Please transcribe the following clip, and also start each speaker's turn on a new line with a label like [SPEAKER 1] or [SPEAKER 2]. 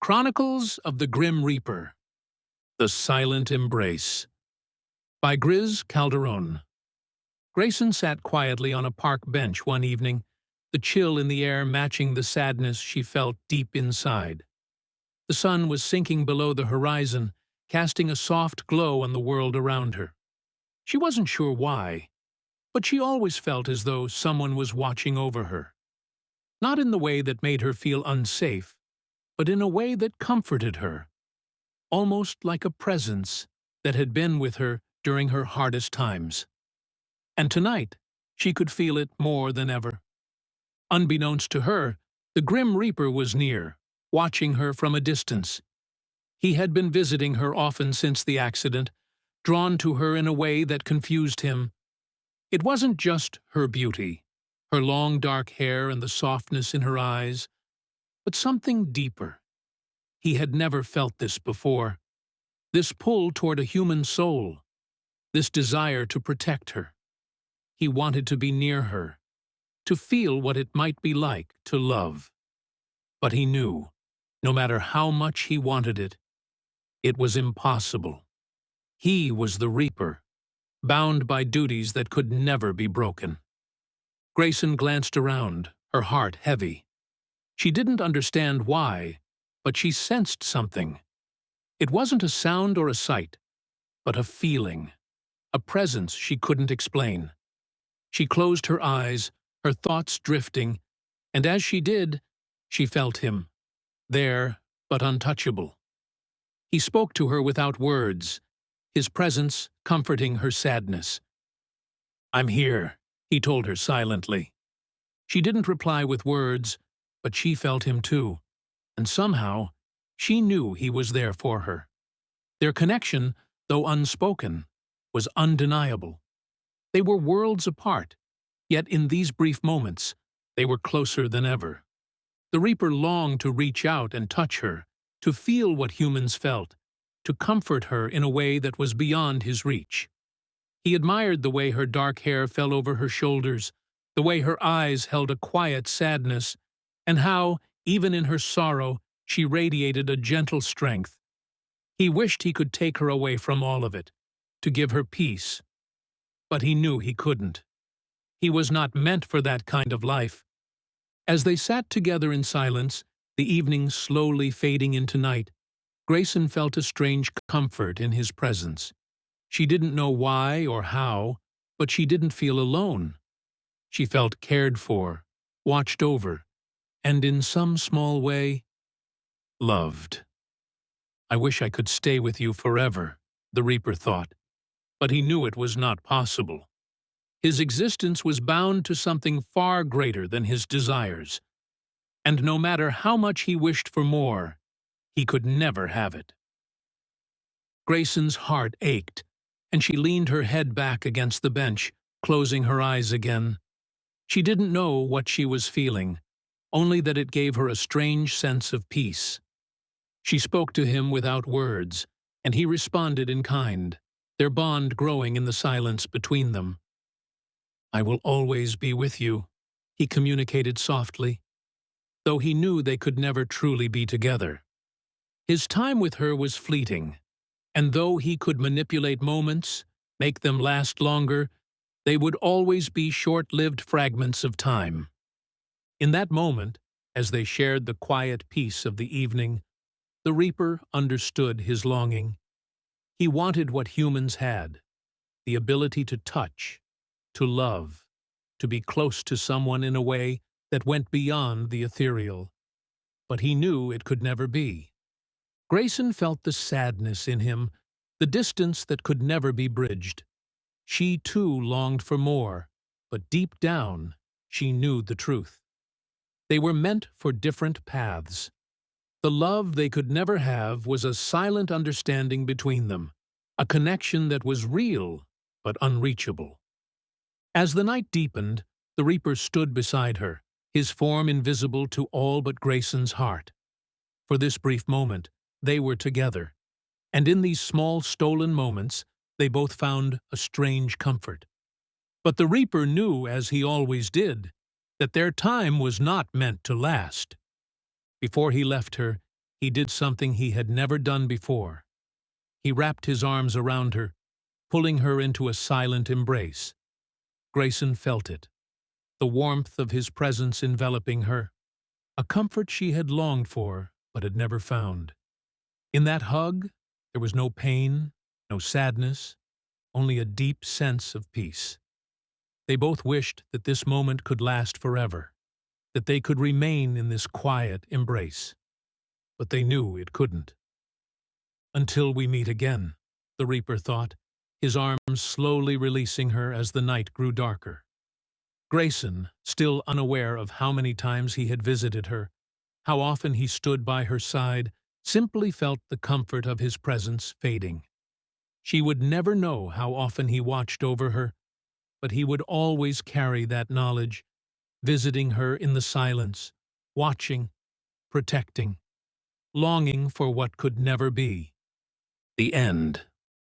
[SPEAKER 1] Chronicles of the Grim Reaper, The Silent Embrace, by Griz, Calderon. Grayson sat quietly on a park bench one evening, the chill in the air matching the sadness she felt deep inside. The sun was sinking below the horizon, casting a soft glow on the world around her. She wasn't sure why, but she always felt as though someone was watching over her. Not in the way that made her feel unsafe, but in a way that comforted her, almost like a presence that had been with her during her hardest times. And tonight, she could feel it more than ever. Unbeknownst to her, the Grim Reaper was near, watching her from a distance. He had been visiting her often since the accident, drawn to her in a way that confused him. It wasn't just her beauty, her long dark hair and the softness in her eyes, but something deeper. He had never felt this before. This pull toward a human soul. This desire to protect her. He wanted to be near her, to feel what it might be like to love. But he knew, no matter how much he wanted it, it was impossible. He was the Reaper, bound by duties that could never be broken. Grayson glanced around, her heart heavy. She didn't understand why, but she sensed something. It wasn't a sound or a sight, but a feeling, a presence she couldn't explain. She closed her eyes, her thoughts drifting, and as she did, she felt him, there but untouchable. He spoke to her without words, his presence comforting her sadness. "I'm here," he told her silently. She didn't reply with words, but she felt him too, and somehow she knew he was there for her. Their connection, though unspoken, was undeniable. They were worlds apart, yet in these brief moments, they were closer than ever. The Reaper longed to reach out and touch her, to feel what humans felt, to comfort her in a way that was beyond his reach. He admired the way her dark hair fell over her shoulders, the way her eyes held a quiet sadness, and how, even in her sorrow, she radiated a gentle strength. He wished he could take her away from all of it, to give her peace. But he knew he couldn't. He was not meant for that kind of life. As they sat together in silence, the evening slowly fading into night, Grayson felt a strange comfort in his presence. She didn't know why or how, but she didn't feel alone. She felt cared for, watched over, and in some small way, loved. "I wish I could stay with you forever," the Reaper thought, but he knew it was not possible. His existence was bound to something far greater than his desires, and no matter how much he wished for more, he could never have it. Grayson's heart ached, and she leaned her head back against the bench, closing her eyes again. She didn't know what she was feeling, only that it gave her a strange sense of peace. She spoke to him without words, and he responded in kind, their bond growing in the silence between them. "I will always be with you," he communicated softly, though he knew they could never truly be together. His time with her was fleeting, and though he could manipulate moments, make them last longer, they would always be short-lived fragments of time. In that moment, as they shared the quiet peace of the evening, the Reaper understood his longing. He wanted what humans had, the ability to touch, to love, to be close to someone in a way that went beyond the ethereal. But he knew it could never be. Grayson felt the sadness in him, the distance that could never be bridged. She too longed for more, but deep down, she knew the truth. They were meant for different paths. The love they could never have was a silent understanding between them, a connection that was real but unreachable. As the night deepened, the Reaper stood beside her, his form invisible to all but Grayson's heart. For this brief moment, they were together, and in these small stolen moments, they both found a strange comfort. But the Reaper knew, as he always did, that their time was not meant to last. Before he left her, he did something he had never done before. He wrapped his arms around her, pulling her into a silent embrace. Grayson felt it, the warmth of his presence enveloping her, a comfort she had longed for but had never found. In that hug, there was no pain, no sadness, only a deep sense of peace. They both wished that this moment could last forever, that they could remain in this quiet embrace. But they knew it couldn't. Until we meet again, the Reaper thought, his arms slowly releasing her as the night grew darker. Grayson, still unaware of how many times he had visited her, how often he stood by her side, simply felt the comfort of his presence fading. She would never know how often he watched over her, but he would always carry that knowledge, visiting her in the silence, watching, protecting, longing for what could never be. The end.